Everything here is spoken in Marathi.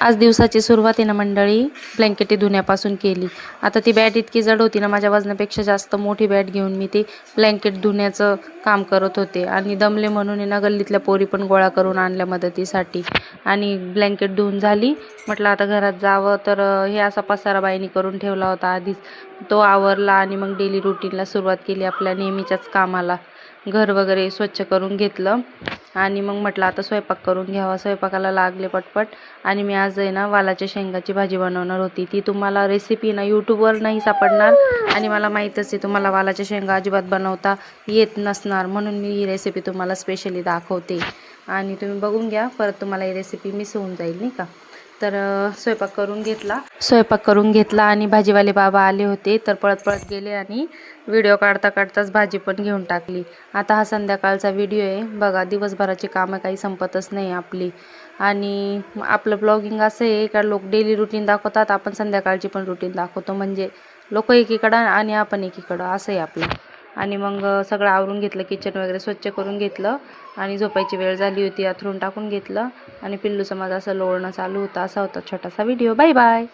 आज दिवसाची सुरुवात आहे ना मंडळी ब्लँकेटी धुण्यापासून केली। आता ती बॅट इतकी जड होती ना, माझ्या वजनापेक्षा जास्त मोठी बॅट घेऊन मी ती ब्लँकेट धुण्याचं काम करत होते आणि दमले म्हणून आहे ना गल्लीतल्या पोरी पण गोळा करून आणल्या मदतीसाठी। आणि ब्लँकेट धुवून झाली, म्हटलं आता घरात जावं तर हे असा पसारा बाईनी करून ठेवला होता आधीच, तो आवरला आणि मग डेली रुटीनला सुरुवात केली आपल्या नेहमीच्याच कामाला। घर वगैरे स्वच्छ करून घेतलं आणि मग म्हटलं आता स्वयंपाक करून घ्यावा। स्वयंपाकाला लागले पटपट आणि मी आज आहे ना वालाच्या शेंगाची भाजी बनवणार होती। ती तुम्हाला रेसिपी ना यूट्यूबवर नाही सापडणार आणि मला माहीतच आहे तुम्हाला वालाच्या शेंगा अजिबात बनवता येत नसणार, म्हणून मी ही रेसिपी तुम्हाला स्पेशली दाखवते आणि तुम्ही बघून घ्या, परत तुम्हाला ही रेसिपी मिस होऊन जाईल नाही का। तर स्वयंपाक करून घेतला आणि भाजीवाले बाबा आले होते तर पळत पळत गेले आणि व्हिडिओ काढता काढताच भाजी पण घेऊन टाकली। आता हा संध्याकाळचा व्हिडिओ आहे बघा, दिवसभराची कामं काही संपतच नाही आपली। आणि आपलं ब्लॉगिंग असं आहे का लोक डेली रुटीन दाखवतात, आपण संध्याकाळची पण रुटीन दाखवतो, म्हणजे लोक एकीकडं आणि आपण एकीकडं असं आहे आपलं। आणि मग सगळं आवरून घेतलं, किचन वगैरे स्वच्छ करून घेतलं आणि झोपायची वेळ झाली होती, अंथरूण टाकून घेतलं आणि पिल्लूचं माझं असं लोळणं चालू होतं। असा होता छोटासा व्हिडिओ। Bye bye.